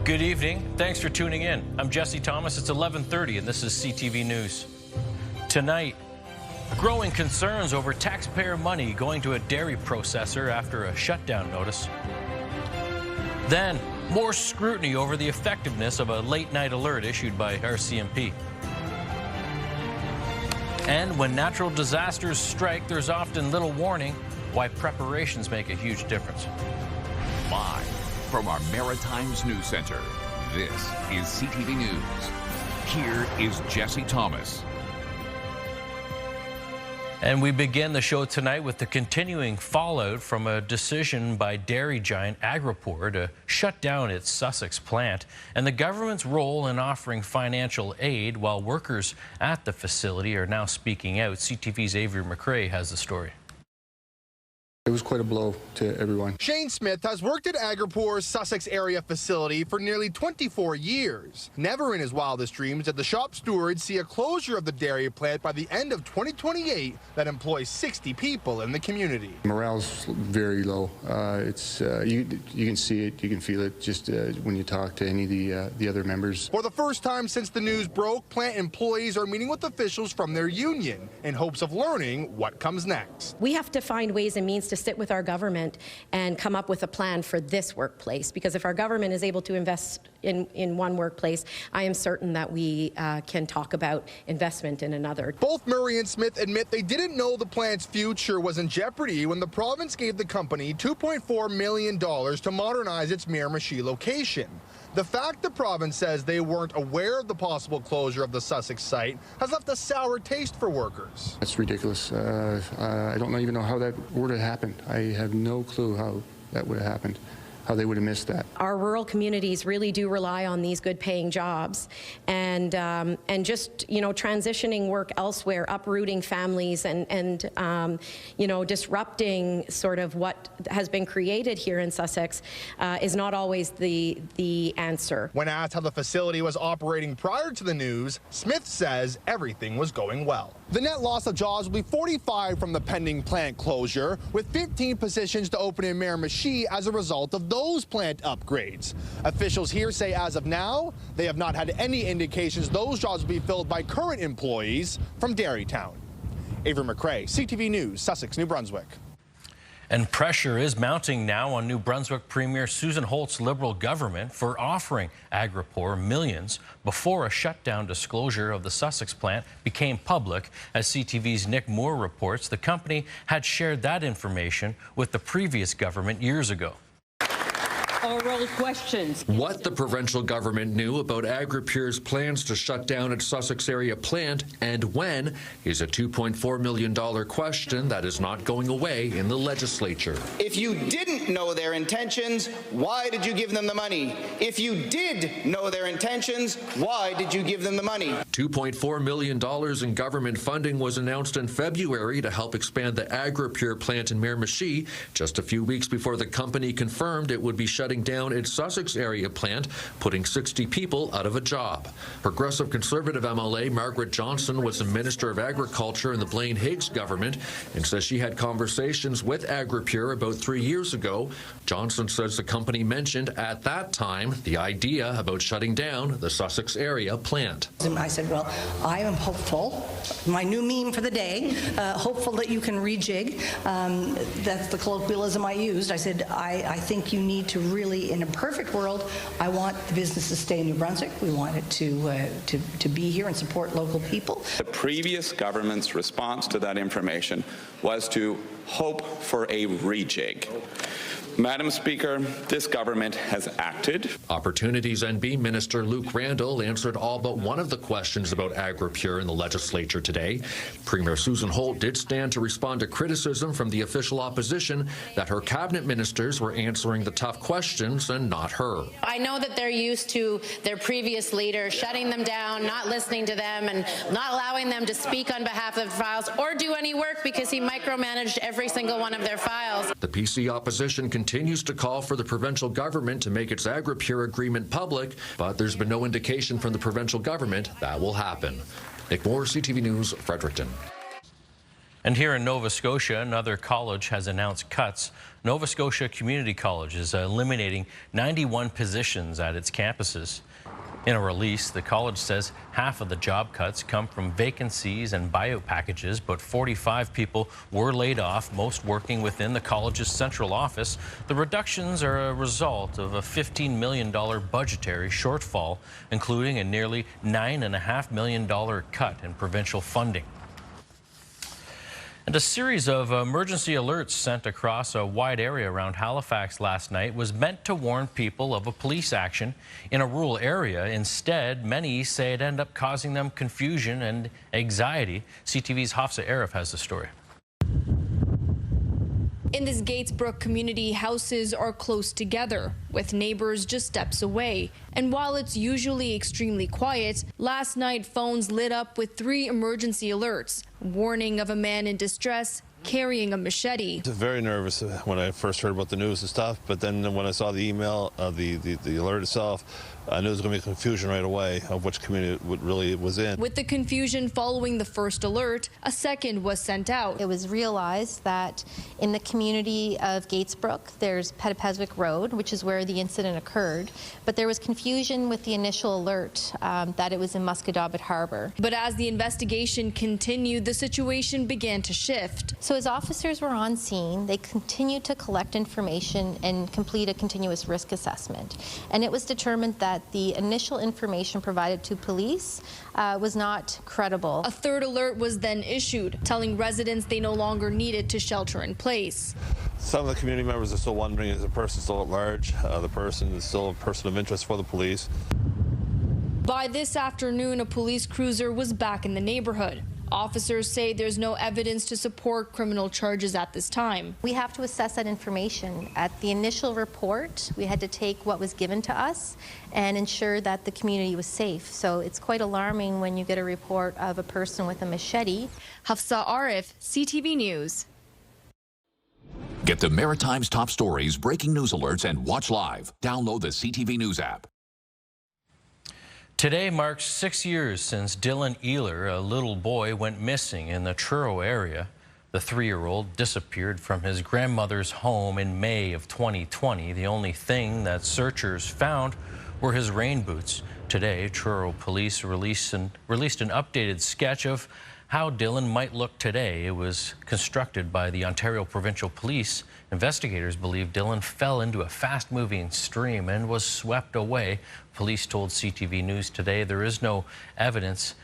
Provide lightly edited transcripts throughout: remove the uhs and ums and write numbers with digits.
Good evening. Thanks for tuning in. I'm Jesse Thomas. It's 11:30 and this is CTV News. Tonight, growing concerns over taxpayer money going to a dairy processor after a shutdown notice. Then, more scrutiny over the effectiveness of a late-night alert issued by RCMP. And when natural disasters strike, there's often little warning why preparations make a huge difference. Live from our Maritime's News Center, this is CTV News. Here is Jesse Thomas. And we begin the show tonight with the continuing fallout from a decision by dairy giant Agropur to shut down its Sussex plant and the government's role in offering financial aid while workers at the facility are now speaking out. CTV's Avery McRae has the story. It was quite a blow to everyone. Shane Smith has worked at Agropur's Sussex area facility for nearly 24 years. Never in his wildest dreams did the shop steward see a closure of the dairy plant by the end of 2028 that employs 60 people in the community. Morale's very low. You can see it, you can feel it just when you talk to any of the other members. For the first time since the news broke, plant employees are meeting with officials from their union in hopes of learning what comes next. We have to find ways and means to sit with our government and come up with a plan for this workplace, because if our government is able to invest in one workplace, I am certain that we can talk about investment in another. Both Murray and Smith admit they didn't know the plant's future was in jeopardy when the province gave the company $2.4 million to modernize its Miramichi location. The fact the province says they weren't aware of the possible closure of the Sussex site has left a sour taste for workers. That's ridiculous. I don't even know how that would have happened. I have no clue how that would have happened, how they would have missed that. Our rural communities really do rely on these good-paying jobs, and just transitioning work elsewhere, uprooting families, and disrupting sort of what has been created here in Sussex is not always the answer. When asked how the facility was operating prior to the news, Smith says everything was going well. The net loss of jobs will be 45 from the pending plant closure, with 15 positions to open in Miramichi as a result of those plant upgrades. Officials here say as of now, they have not had any indications those jobs will be filled by current employees from Dairytown. Avery McRae, CTV News, Sussex, New Brunswick. And pressure is mounting now on New Brunswick Premier Susan Holt's Liberal government for offering Agropur millions before a shutdown disclosure of the Sussex plant became public. As CTV's Nick Moore reports, the company had shared that information with the previous government years ago. Oral questions. What the provincial government knew about Agropur's plans to shut down its Sussex area plant and when is a $2.4 million question that is not going away in the legislature. If you didn't know their intentions, why did you give them the money? If you did know their intentions, why did you give them the money? $2.4 million in government funding was announced in February to help expand the Agropur plant in Miramichi, just a few weeks before the company confirmed it would be shutting down its Sussex area plant, putting 60 people out of a job. Progressive Conservative MLA Margaret Johnson was the Minister of Agriculture in the Blaine Higgs government and says she had conversations with Agropur about 3 years ago. Johnson says the company mentioned at that time the idea about shutting down the Sussex area plant. I said, well, I am hopeful, my new meme for the day, hopeful that you can rejig. That's the colloquialism I used. I said, I think you need to really, in a perfect world, I want the business to stay in New Brunswick. We want it to be here and support local people. The previous government's response to that information was to hope for a rejig. Madam Speaker, this government has acted. Opportunities NB Minister Luke Randall answered all but one of the questions about Agropur in the legislature today. Premier Susan Holt did stand to respond to criticism from the official opposition that her cabinet ministers were answering the tough questions and not her. I know that they're used to their previous leader shutting them down, not listening to them, and not allowing them to speak on behalf of their files or do any work because he micromanaged every single one of their files. The PC opposition continues to call for the provincial government to make its Agropur agreement public, but there's been no indication from the provincial government that will happen. Nick Moore, CTV News, Fredericton. And here in Nova Scotia, another college has announced cuts. Nova Scotia Community College is eliminating 91 positions at its campuses. In a release, the college says half of the job cuts come from vacancies and buyout packages, but 45 people were laid off, most working within the college's central office. The reductions are a result of a $15 million budgetary shortfall, including a nearly $9.5 million cut in provincial funding. And a series of emergency alerts sent across a wide area around Halifax last night was meant to warn people of a police action in a rural area. Instead, many say it ended up causing them confusion and anxiety. CTV's Hafsa Arif has the story. In this Gatesbrook community, houses are close together, with neighbors just steps away. And while it's usually extremely quiet, last night phones lit up with 3 emergency alerts, warning of a man in distress carrying a machete. I was very nervous when I first heard about the news and stuff, but then when I saw the email of the alert itself, I knew there was going to be confusion right away of which community it really was in. With the confusion following the first alert, a second was sent out. It was realized that in the community of Gatesbrook, there's Petipeswick Road, which is where the incident occurred, but there was confusion with the initial alert that it was in Musquodoboit Harbour. But as the investigation continued, the situation began to shift. So as officers were on scene, they continued to collect information and complete a continuous risk assessment. And it was determined that the initial information provided to police was not credible. A third alert was then issued, telling residents they no longer needed to shelter in place. Some of the community members are still wondering, is the person still at large? The person is still a person of interest for the police. By this afternoon, a police cruiser was back in the neighborhood. Officers say there's no evidence to support criminal charges at this time. We have to assess that information. At the initial report, we had to take what was given to us and ensure that the community was safe. So it's quite alarming when you get a report of a person with a machete. Hafsa Arif, CTV News. Get the Maritime's top stories, breaking news alerts, and watch live. Download the CTV News app. Today marks 6 years since Dylan Ealer, a little boy, went missing in the Truro area. The 3-year-old disappeared from his grandmother's home in May of 2020. The only thing that searchers found were his rain boots. Today, Truro police released an updated sketch of how Dylan might look today. It was constructed by the Ontario Provincial Police. Investigators believe Dylan fell into a fast-moving stream and was swept away. Police told CTV News today there is no evidence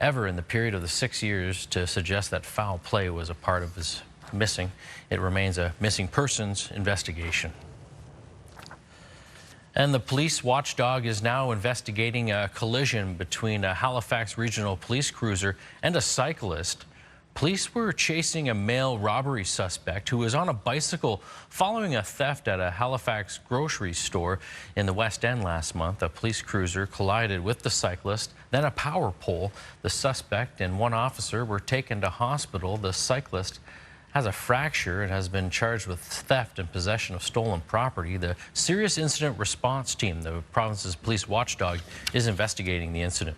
ever in the period of the 6 years to suggest that foul play was a part of his missing. It remains a missing persons investigation. And the police watchdog is now investigating a collision between a Halifax Regional Police cruiser and a cyclist. Police were chasing a male robbery suspect who was on a bicycle following a theft at a Halifax grocery store in the West End last month. A police cruiser collided with the cyclist, then a power pole. The suspect and one officer were taken to hospital. The cyclist has a fracture and has been charged with theft and possession of stolen property. The Serious Incident Response Team, the province's police watchdog, is investigating the incident.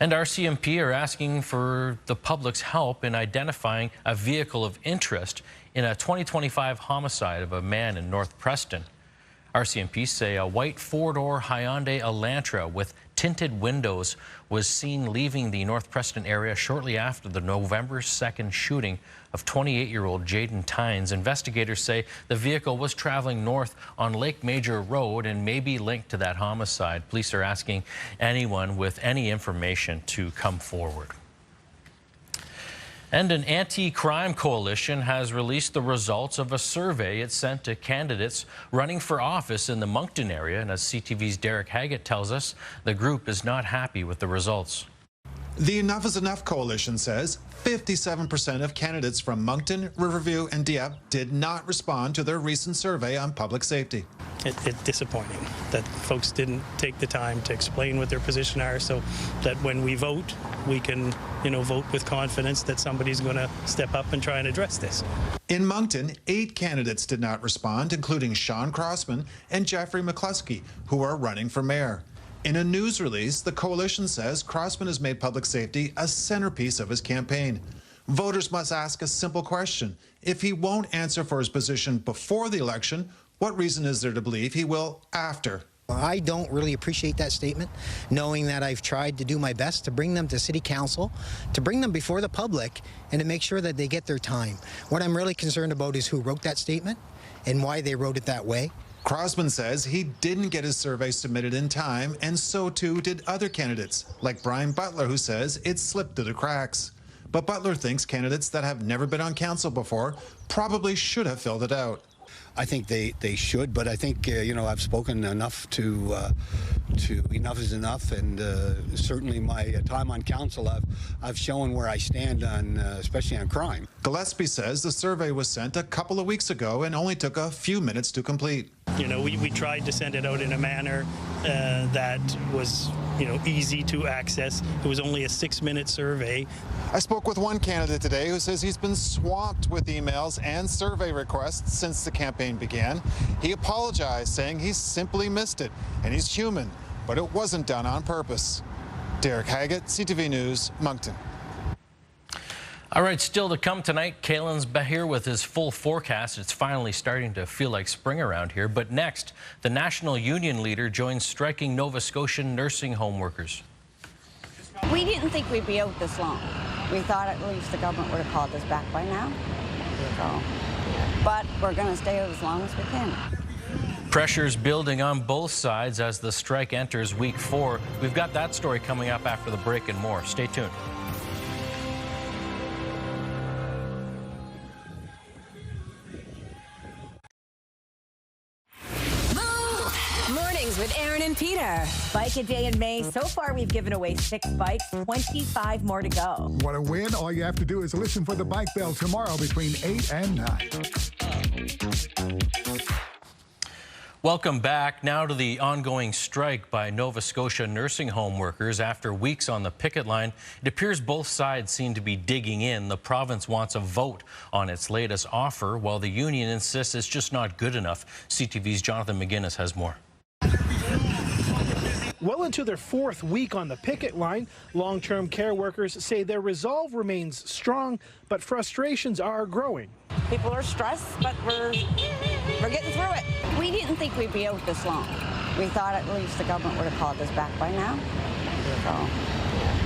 And RCMP are asking for the public's help in identifying a vehicle of interest in a 2025 homicide of a man in North Preston. RCMP say a white 4-door Hyundai Elantra with tinted windows was seen leaving the North Preston area shortly after the November 2nd shooting of 28-year-old Jaden Tynes. Investigators say the vehicle was traveling north on Lake Major Road and may be linked to that homicide. Police are asking anyone with any information to come forward. And an anti-crime coalition has released the results of a survey it sent to candidates running for office in the Moncton area. And as CTV's Derek Haggett tells us, the group is not happy with the results. The Enough is Enough coalition says 57% of candidates from Moncton, Riverview and Dieppe did not respond to their recent survey on public safety. It's disappointing that folks didn't take the time to explain what their position are so that when we vote, we can, vote with confidence that somebody's going to step up and try and address this. In Moncton, 8 candidates did not respond, including Sean Crossman and Jeffrey McCluskey, who are running for mayor. In a news release, the coalition says Crossman has made public safety a centerpiece of his campaign. Voters must ask a simple question. If he won't answer for his position before the election, what reason is there to believe he will after? I don't really appreciate that statement, knowing that I've tried to do my best to bring them to City Council, to bring them before the public, and to make sure that they get their time. What I'm really concerned about is who wrote that statement and why they wrote it that way. Crosman says he didn't get his survey submitted in time, and so too did other candidates, like Brian Butler, who says it slipped through the cracks. But Butler thinks candidates that have never been on council before probably should have filled it out. I think they should, but I think, I've spoken enough to enough is enough, and certainly my time on council, I've shown where I stand on, especially on crime. Gillespie says the survey was sent a couple of weeks ago and only took a few minutes to complete. We tried to send it out in a manner that was, easy to access. It was only a 6-minute survey. I spoke with one candidate today who says he's been swamped with emails and survey requests since the campaign began. He apologized, saying he simply missed it, and he's human, but it wasn't done on purpose. Derek Haggett, CTV News, Moncton. All right, still to come tonight, Kalen's back here with his full forecast. It's finally starting to feel like spring around here. But next, the national union leader joins striking Nova Scotian nursing home workers. We didn't think we'd be out this long. We thought at least the government would have called us back by now. But we're going to stay out as long as we can. Pressure's building on both sides as the strike enters week 4. We've got that story coming up after the break and more. Stay tuned. With Aaron and Peter. Bike a day in May. So far, we've given away 6 bikes, 25 more to go. Want to win? All you have to do is listen for the Bike Bell tomorrow between 8 and 9. Welcome back. Now to the ongoing strike by Nova Scotia nursing home workers. After weeks on the picket line, it appears both sides seem to be digging in. The province wants a vote on its latest offer, while the union insists it's just not good enough. CTV's Jonathan McGuinness has more. Well into their 4th week on the picket line, long-term care workers say their resolve remains strong, but frustrations are growing. People are stressed, but we're getting through it. We didn't think we'd be out this long. We thought at least the government would have called us back by now.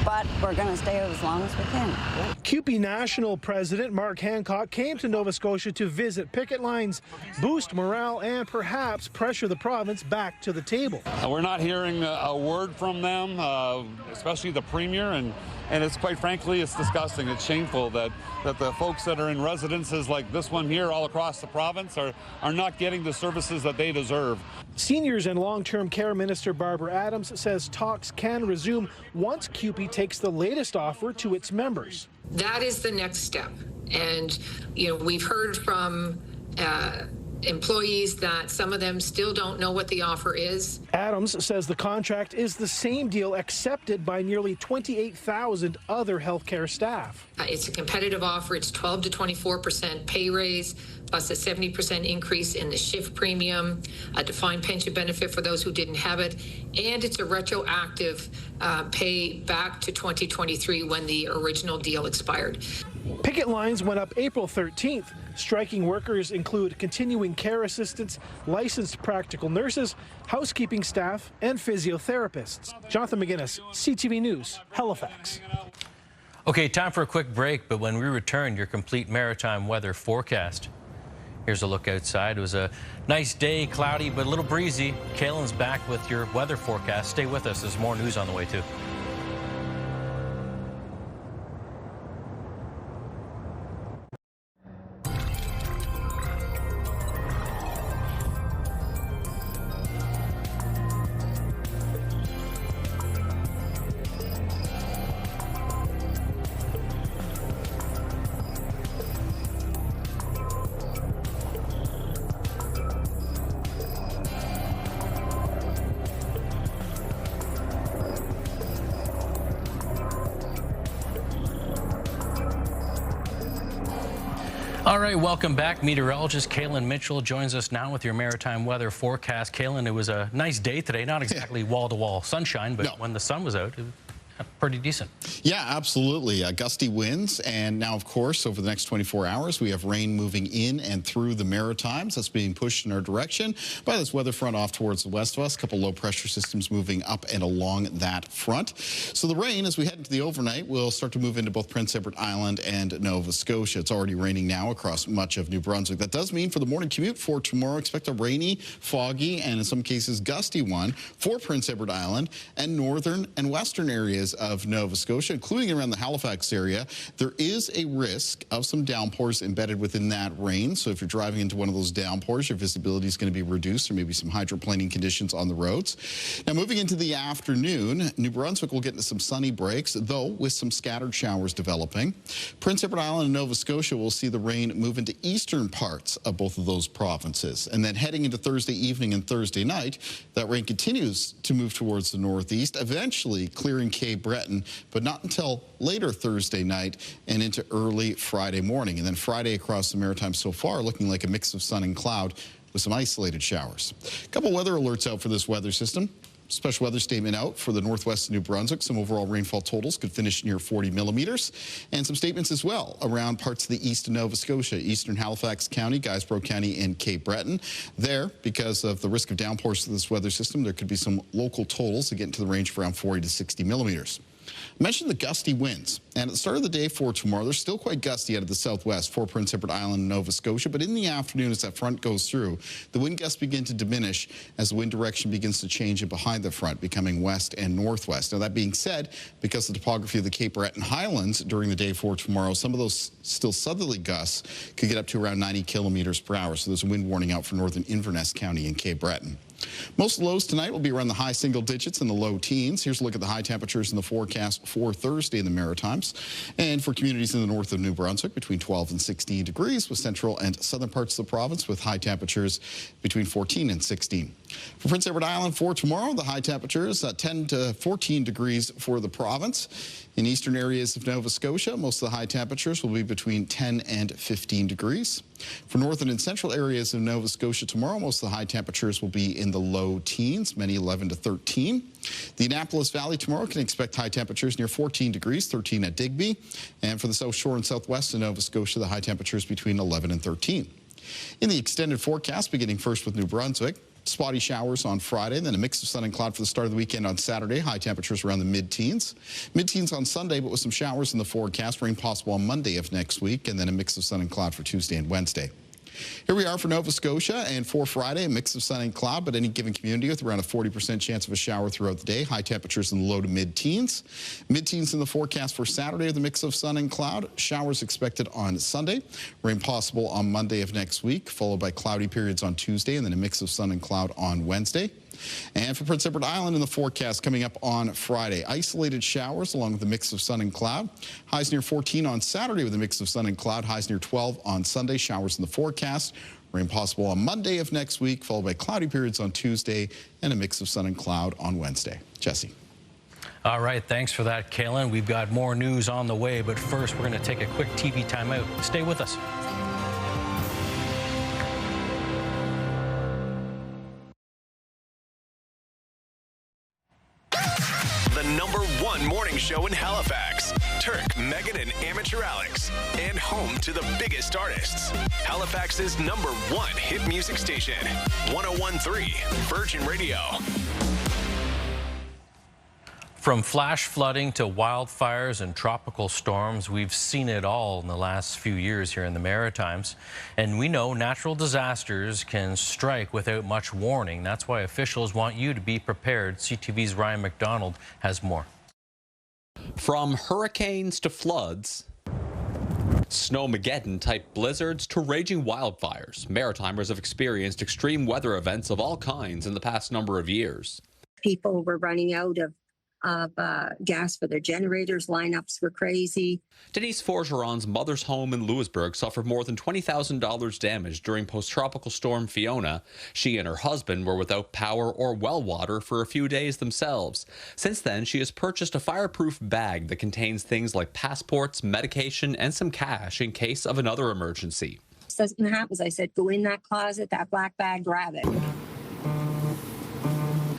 But we're going to stay out as long as we can. CUPE National President Mark Hancock came to Nova Scotia to visit picket lines, boost morale, and perhaps pressure the province back to the table. We're not hearing a word from them, especially the Premier, and it's quite frankly, it's disgusting. It's shameful that the folks that are in residences like this one here all across the province are not getting the services that they deserve. Seniors and long-term care Minister Barbara Adams says talks can resume once CUPE takes the latest offer to its members. That is the next step. And, we've heard from employees that some of them still don't know what the offer is. Adams says the contract is the same deal accepted by nearly 28,000 other healthcare staff. It's a competitive offer. It's 12 to 24% pay raise, plus a 70% increase in the shift premium, a defined pension benefit for those who didn't have it, and it's a retroactive pay back to 2023 when the original deal expired. Picket lines went up April 13th. Striking workers include continuing care assistants, licensed practical nurses, housekeeping staff, and physiotherapists. Jonathan McGuinness, CTV News, Halifax. Okay, time for a quick break, but when we return, your complete maritime weather forecast. Here's a look outside. It was a nice day, cloudy, but a little breezy. Kalen's back with your weather forecast. Stay with us. There's more news on the way, too. All right, welcome back. Meteorologist Kalen Mitchell joins us now with your maritime weather forecast. Kalen, it was a nice day today. Not exactly wall-to-wall sunshine, but when the sun was out, pretty decent. Yeah, absolutely. Gusty winds, and now, of course, over the next 24 hours, we have rain moving in and through the Maritimes. That's being pushed in our direction by this weather front off towards the west of us. A couple low pressure systems moving up and along that front. So the rain, as we head into the overnight, will start to move into both Prince Edward Island and Nova Scotia. It's already raining now across much of New Brunswick. That does mean for the morning commute for tomorrow, expect a rainy, foggy, and in some cases gusty one for Prince Edward Island and northern and western areas of Nova Scotia, including around the Halifax area. There is a risk of some downpours embedded within that rain. So if you're driving into one of those downpours, your visibility is going to be reduced. There may be some hydroplaning conditions on the roads. Now, moving into the afternoon, New Brunswick will get into some sunny breaks, though with some scattered showers developing. Prince Edward Island and Nova Scotia will see the rain move into eastern parts of both of those provinces. And then heading into Thursday evening and Thursday night, that rain continues to move towards the northeast, eventually clearing Cape Breton, but not until later Thursday night and into early Friday morning. And then Friday across the Maritime so far looking like a mix of sun and cloud with some isolated showers. A couple weather alerts out for this weather system. Special weather statement out for the northwest of New Brunswick. Some overall rainfall totals could finish near 40 millimeters. And some statements as well around parts of the east of Nova Scotia, eastern Halifax County, Guysborough County, and Cape Breton. There, because of the risk of downpours to this weather system, there could be some local totals that get into the range of around 40 to 60 millimeters. I mentioned the gusty winds, and at the start of the day for tomorrow, they're still quite gusty out of the southwest for Prince Edward Island and Nova Scotia, but in the afternoon as that front goes through, the wind gusts begin to diminish as the wind direction begins to change in behind the front, becoming west and northwest. Now, that being said, because of the topography of the Cape Breton Highlands during the day for tomorrow, some of those still southerly gusts could get up to around 90 kilometers per hour, so there's a wind warning out for northern Inverness County and Cape Breton. Most lows tonight will be around the high single digits and the low teens. Here's a look at the high temperatures in the forecast for Thursday in the Maritimes. And for communities in the north of New Brunswick, between 12 and 16 degrees, with central and southern parts of the province with high temperatures between 14 and 16. For Prince Edward Island for tomorrow, the high temperatures 10 to 14 degrees for the province. In eastern areas of Nova Scotia, most of the high temperatures will be between 10 and 15 degrees. For northern and central areas of Nova Scotia tomorrow, most of the high temperatures will be in the low teens, many 11 to 13. The Annapolis Valley tomorrow can expect high temperatures near 14 degrees, 13 at Digby. And for the South Shore and Southwest of Nova Scotia, the high temperatures between 11 and 13. In the extended forecast, beginning first with New Brunswick, spotty showers on Friday, then a mix of sun and cloud for the start of the weekend on Saturday. High temperatures around the mid-teens. Mid-teens on Sunday, but with some showers in the forecast. Rain possible on Monday of next week, and then a mix of sun and cloud for Tuesday and Wednesday. Here we are for Nova Scotia, and for Friday, a mix of sun and cloud, but any given community with around a 40% chance of a shower throughout the day. High temperatures in the low to mid-teens. Mid-teens in the forecast for Saturday with a mix of sun and cloud. Showers expected on Sunday. Rain possible on Monday of next week, followed by cloudy periods on Tuesday, and then a mix of sun and cloud on Wednesday. And for Prince Edward Island in the forecast coming up on Friday, isolated showers along with a mix of sun and cloud. Highs near 14 on Saturday with a mix of sun and cloud. Highs near 12 on Sunday. Showers in the forecast. Rain possible on Monday of next week, followed by cloudy periods on Tuesday and a mix of sun and cloud on Wednesday. Jesse. All right, thanks for that, Kalen. We've got more news on the way, but first we're going to take a quick TV timeout. Stay with us. The #1 morning show in Halifax. Turk, Megan, and Amateur Alex. And home to the biggest artists. Halifax's #1 hit music station. 101.3 Virgin Radio. From flash flooding to wildfires and tropical storms, we've seen it all in the last few years here in the Maritimes. And we know natural disasters can strike without much warning. That's why officials want you to be prepared. CTV's Ryan McDonald has more. From hurricanes to floods, Snowmageddon-type blizzards to raging wildfires, Maritimers have experienced extreme weather events of all kinds in the past number of years. People were running out of gas for their generators. Lineups were crazy. Denise Forgeron's mother's home in Louisbourg suffered more than $20,000 damage during post-tropical storm Fiona. She and her husband were without power or well water for a few days themselves. Since then, she has purchased a fireproof bag that contains things like passports, medication, and some cash in case of another emergency. Something happens, I said, go in that closet, that black bag, grab it.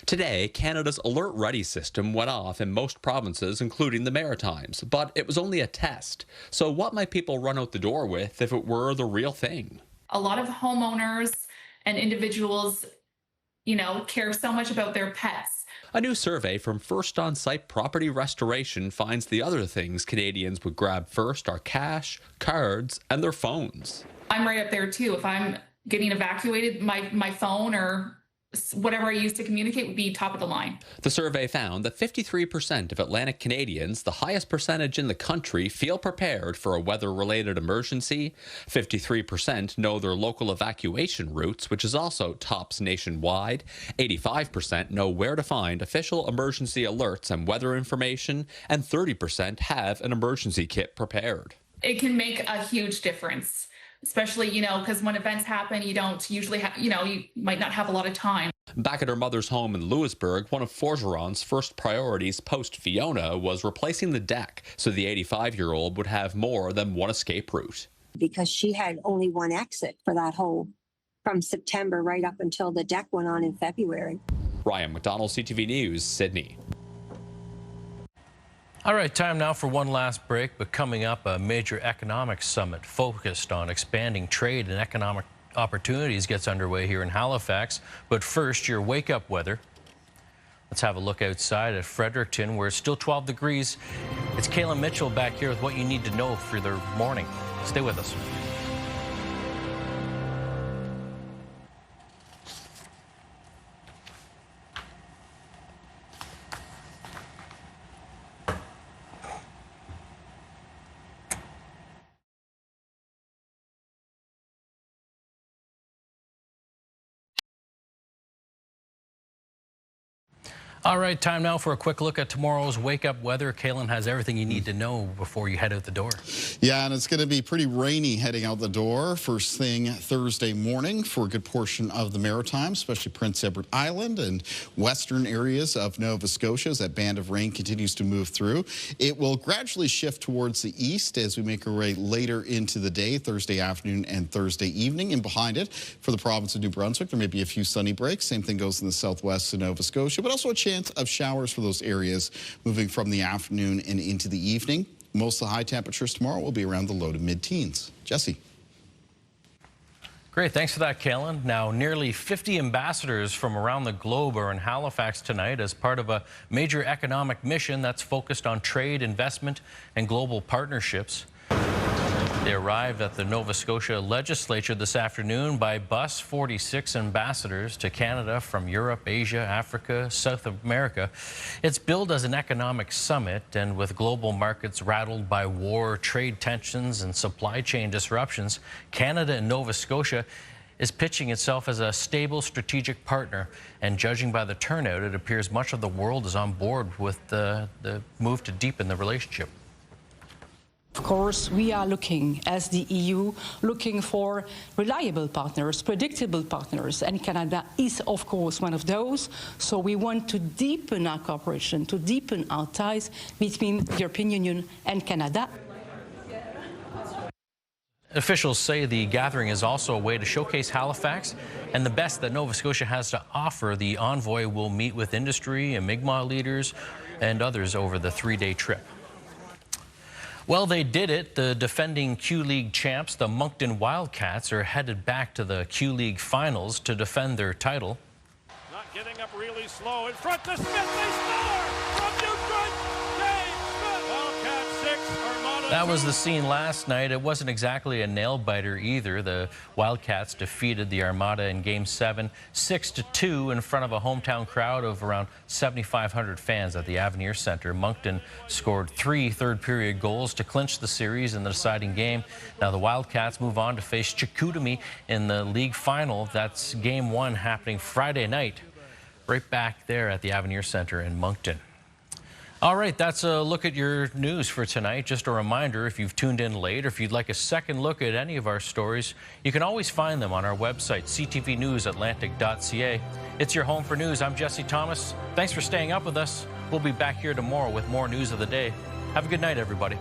Today, Canada's Alert Ready system went off in most provinces, including the Maritimes, but it was only a test. So what might people run out the door with if it were the real thing? A lot of homeowners and individuals, care so much about their pets. A new survey from First On-Site Property Restoration finds the other things Canadians would grab first are cash, cards, and their phones. I'm right up there too. If I'm getting evacuated, my phone or whatever I use to communicate would be top of the line. The survey found that 53% of Atlantic Canadians, the highest percentage in the country, feel prepared for a weather-related emergency. 53% know their local evacuation routes, which is also tops nationwide. 85% know where to find official emergency alerts and weather information, and 30% have an emergency kit prepared. It can make a huge difference. Especially, because when events happen, you don't usually have, you might not have a lot of time. Back at her mother's home in Louisbourg, one of Forgeron's first priorities post-Fiona was replacing the deck so the 85-year-old would have more than one escape route. Because she had only one exit for that whole, from September right up until the deck went on in February. Ryan McDonald, CTV News, Sydney. All right, time now for one last break, but coming up, a major economic summit focused on expanding trade and economic opportunities gets underway here in Halifax. But first, your wake-up weather. Let's have a look outside at Fredericton, where it's still 12 degrees. It's Kayla Mitchell back here with what you need to know for the morning. Stay with us. All right, time now for a quick look at tomorrow's wake-up weather. Kaylin has everything you need to know before you head out the door. Yeah, and it's going to be pretty rainy heading out the door first thing Thursday morning for a good portion of the Maritime, especially Prince Edward Island and western areas of Nova Scotia as that band of rain continues to move through. It will gradually shift towards the east as we make our way later into the day, Thursday afternoon and Thursday evening. And behind it, for the province of New Brunswick, there may be a few sunny breaks. Same thing goes in the southwest of Nova Scotia, but also a chance of showers for those areas moving from the afternoon and into the evening. Most of the high temperatures tomorrow will be around the low to mid-teens. Jesse. Great, thanks for that, Kaylin. Now, nearly 50 ambassadors from around the globe are in Halifax tonight as part of a major economic mission that's focused on trade, investment, and global partnerships. They arrived at the Nova Scotia legislature this afternoon by bus. 46 ambassadors to Canada from Europe, Asia, Africa, South America. It's billed as an economic summit, and with global markets rattled by war, trade tensions, and supply chain disruptions, Canada and Nova Scotia is pitching itself as a stable strategic partner. And judging by the turnout, it appears much of the world is on board with the move to deepen the relationship. Of course, we are looking, as the EU, looking for reliable partners, predictable partners, and Canada is, of course, one of those. So we want to deepen our cooperation, to deepen our ties between the European Union and Canada. Officials say the gathering is also a way to showcase Halifax and the best that Nova Scotia has to offer. The envoy will meet with industry and Mi'kmaq leaders and others over the three-day trip. Well, they did it. The defending Q-League champs, the Moncton Wildcats, are headed back to the Q-League finals to defend their title. Not getting up really slow. In front to Smith, they score! From Newton, James Smith! Wildcats 6, Armada. That was the scene last night. It wasn't exactly a nail-biter either. The Wildcats defeated the Armada in Game 7, 6-2 in front of a hometown crowd of around 7,500 fans at the Avenir Centre. Moncton scored 3 third-period goals to clinch the series in the deciding game. Now the Wildcats move on to face Chicoutimi in the league final. That's Game 1 happening Friday night, right back there at the Avenir Centre in Moncton. All right, that's a look at your news for tonight. Just a reminder, if you've tuned in late or if you'd like a second look at any of our stories, you can always find them on our website, ctvnewsatlantic.ca. It's your home for news. I'm Jesse Thomas. Thanks for staying up with us. We'll be back here tomorrow with more news of the day. Have a good night, everybody.